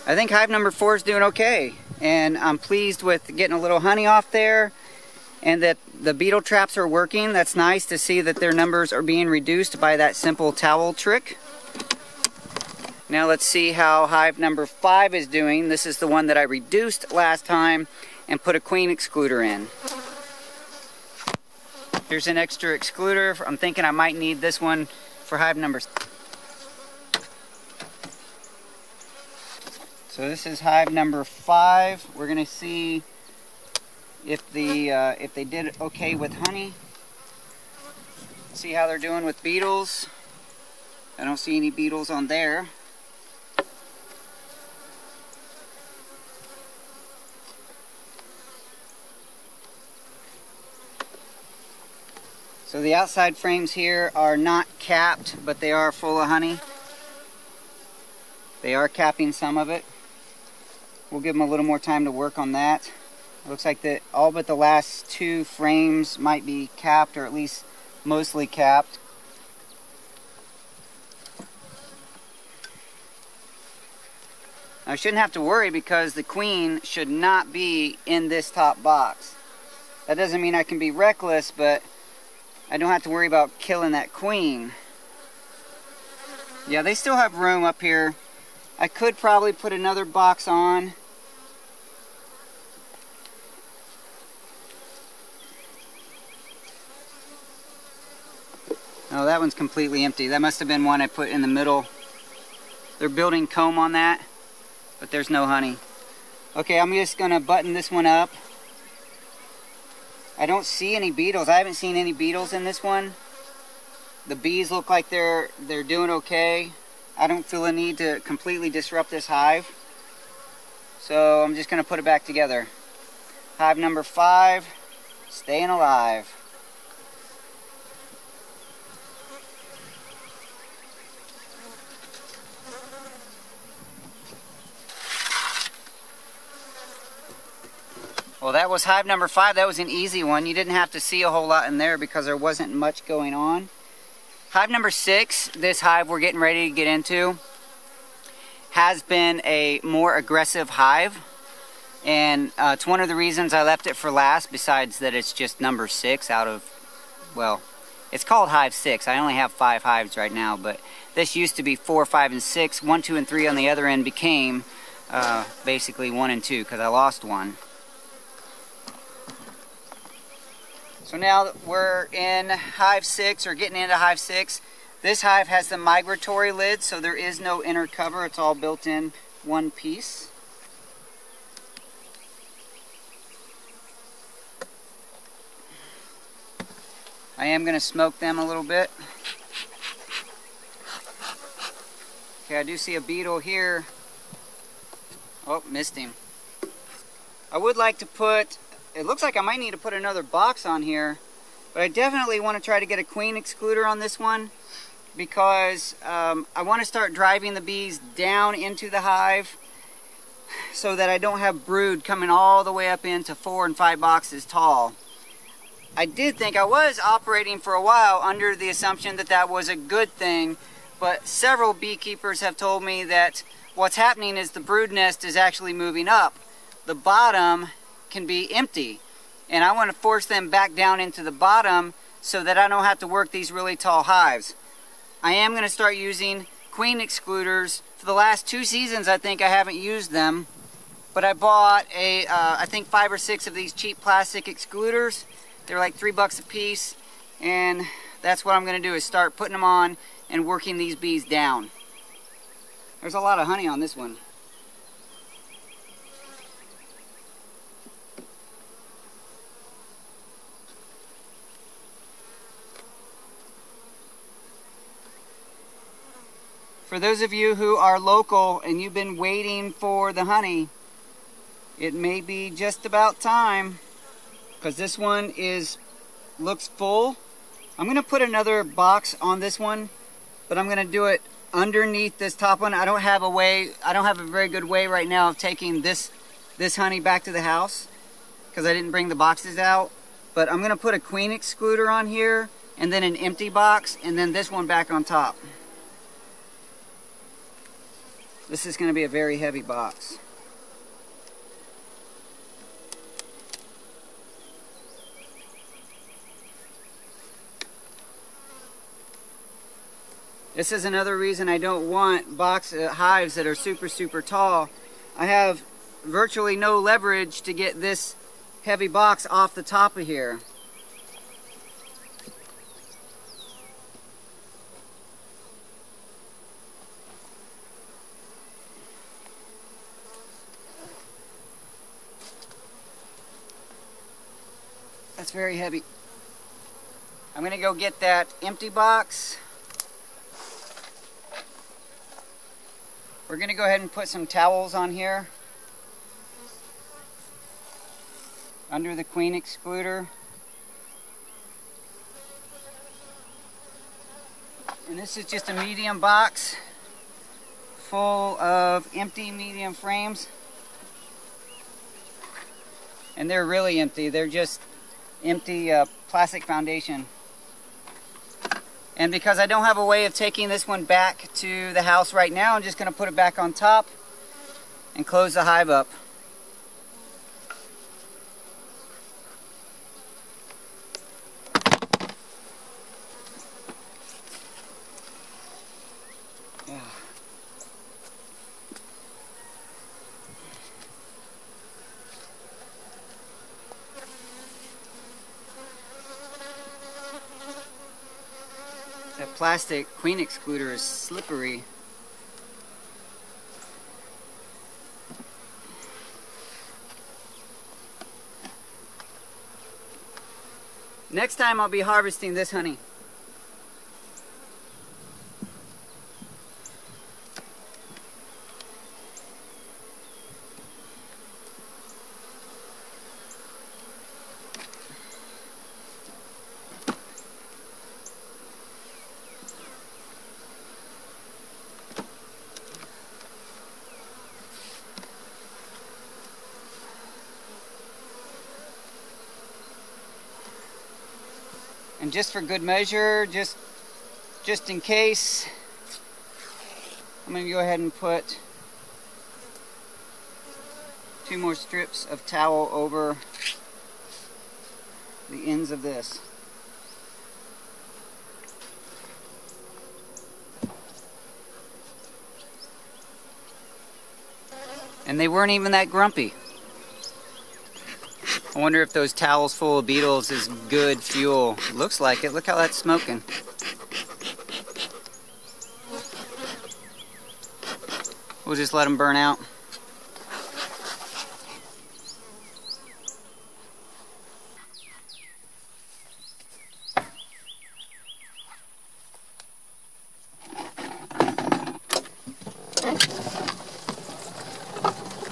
I think hive number 4 is doing okay, and I'm pleased with getting a little honey off there, and that the beetle traps are working. That's nice to see that their numbers are being reduced by that simple towel trick. Now let's see how hive number 5 is doing. This is the one that I reduced last time and put a queen excluder in. Here's an extra excluder. I'm thinking I might need this one for hive number 6. So this is hive number 5. We're going to see if they did okay with honey. See how they're doing with beetles. I don't see any beetles on there. So the outside frames here are not capped, but they are full of honey. They are capping some of it. We'll give them a little more time to work on that. It looks like that all but the last 2 frames might be capped, or at least mostly capped. I shouldn't have to worry because the queen should not be in this top box. That doesn't mean I can be reckless, but I don't have to worry about killing that queen. Yeah, they still have room up here. I could probably put another box on. Oh, that one's completely empty. That must have been one I put in the middle. They're building comb on that, but there's no honey. Okay, I'm just gonna button this one up. I don't see any beetles. I haven't seen any beetles in this one. The bees look like they're doing okay. I don't feel a need to completely disrupt this hive. So I'm just going to put it back together. Hive number 5, staying alive. Well, that was hive number 5. That was an easy one. You didn't have to see a whole lot in there because there wasn't much going on. Hive number 6, this hive we're getting ready to get into, has been a more aggressive hive. And it's one of the reasons I left it for last, besides that it's just number 6 out of, well, it's called hive 6. I only have 5 hives right now, but this used to be 4, 5, and 6. 1, 2, and 3 on the other end became basically 1 and 2 because I lost one. So now that we're in hive 6, or getting into hive 6, this hive has the migratory lid, so there is no inner cover. It's all built in one piece. I am going to smoke them a little bit. Okay, I do see a beetle here. Oh, missed him. I would like to put... It looks like I might need to put another box on here, but I definitely want to try to get a queen excluder on this one because I want to start driving the bees down into the hive so that I don't have brood coming all the way up into 4 and 5 boxes tall. I did think I was operating for a while under the assumption that that was a good thing, but several beekeepers have told me that what's happening is the brood nest is actually moving up. The bottom can be empty, and I want to force them back down into the bottom so that I don't have to work these really tall hives. I am going to start using queen excluders. For the last 2 seasons I think I haven't used them, but I bought I think 5 or 6 of these cheap plastic excluders. They're like $3 a piece, and that's what I'm going to do, is start putting them on and working these bees down. There's a lot of honey on this one. For those of you who are local and you've been waiting for the honey, it may be just about time, because this one looks full. I'm going to put another box on this one, but I'm going to do it underneath this top one. I don't have a very good way right now of taking this honey back to the house because I didn't bring the boxes out. But I'm going to put a queen excluder on here and then an empty box and then this one back on top. This is going to be a very heavy box. This is another reason I don't want hives that are super tall. I have virtually no leverage to get this heavy box off the top of here. That's very heavy. I'm gonna go get that empty box. We're gonna go ahead and put some towels on here under the queen excluder. And this is just a medium box full of empty medium frames. And they're really empty. They're just empty plastic foundation. And because I don't have a way of taking this one back to the house right now, I'm just going to put it back on top and close the hive up. Yeah. That plastic queen excluder is slippery. Next time I'll be harvesting this honey. And just for good measure, just in case, I'm going to go ahead and put 2 more strips of towel over the ends of this. And they weren't even that grumpy. I wonder if those towels full of beetles is good fuel. Looks like it. Look how that's smoking. We'll just let them burn out.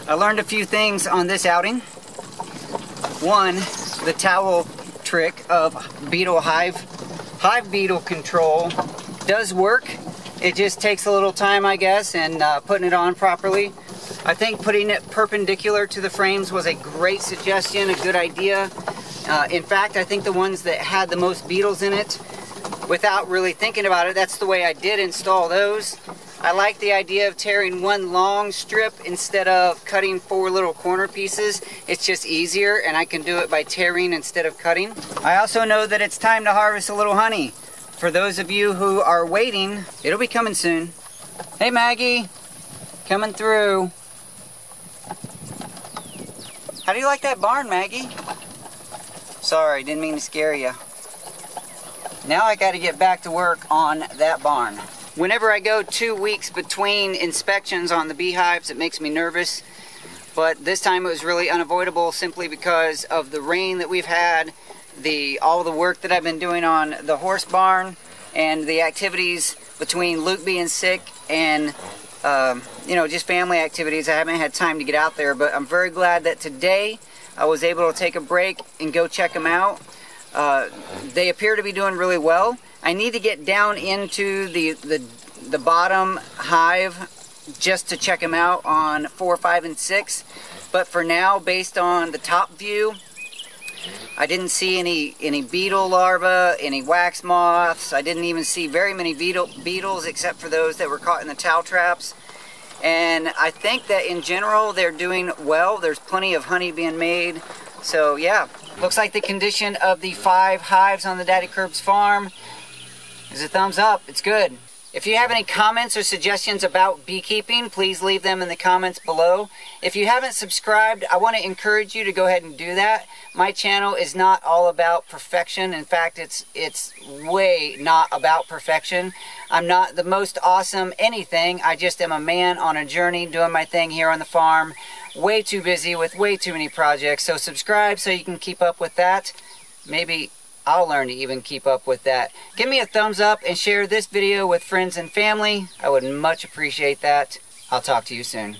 I learned a few things on this outing. One, the towel trick of hive beetle control does work. It just takes a little time, I guess, and putting it on properly. I think putting it perpendicular to the frames was a great suggestion, a good idea. In fact, I think the ones that had the most beetles in it, without really thinking about it, that's the way I did install those. I like the idea of tearing one long strip instead of cutting 4 little corner pieces. It's just easier, and I can do it by tearing instead of cutting. I also know that it's time to harvest a little honey. For those of you who are waiting, it'll be coming soon. Hey Maggie, coming through. How do you like that barn, Maggie? Sorry, didn't mean to scare you. Now I got to get back to work on that barn. Whenever I go 2 weeks between inspections on the beehives, it makes me nervous. But this time it was really unavoidable simply because of the rain that we've had, all the work that I've been doing on the horse barn, and the activities between Luke being sick and just family activities. I haven't had time to get out there, but I'm very glad that today I was able to take a break and go check them out. They appear to be doing really well. I need to get down into the bottom hive just to check them out on 4, 5, and 6. But for now, based on the top view, I didn't see any beetle larvae, any wax moths. I didn't even see very many beetles except for those that were caught in the towel traps. And I think that in general they're doing well. There's plenty of honey being made. So yeah, looks like the condition of the 5 hives on the Daddykirbs farm is a thumbs up. It's good. If you have any comments or suggestions about beekeeping, please leave them in the comments below. If you haven't subscribed, I want to encourage you to go ahead and do that. My channel is not all about perfection. In fact, it's way not about perfection. I'm not the most awesome anything. I just am a man on a journey doing my thing here on the farm. Way too busy with way too many projects. So subscribe so you can keep up with that. Maybe I'll learn to even keep up with that. Give me a thumbs up and share this video with friends and family. I would much appreciate that. I'll talk to you soon.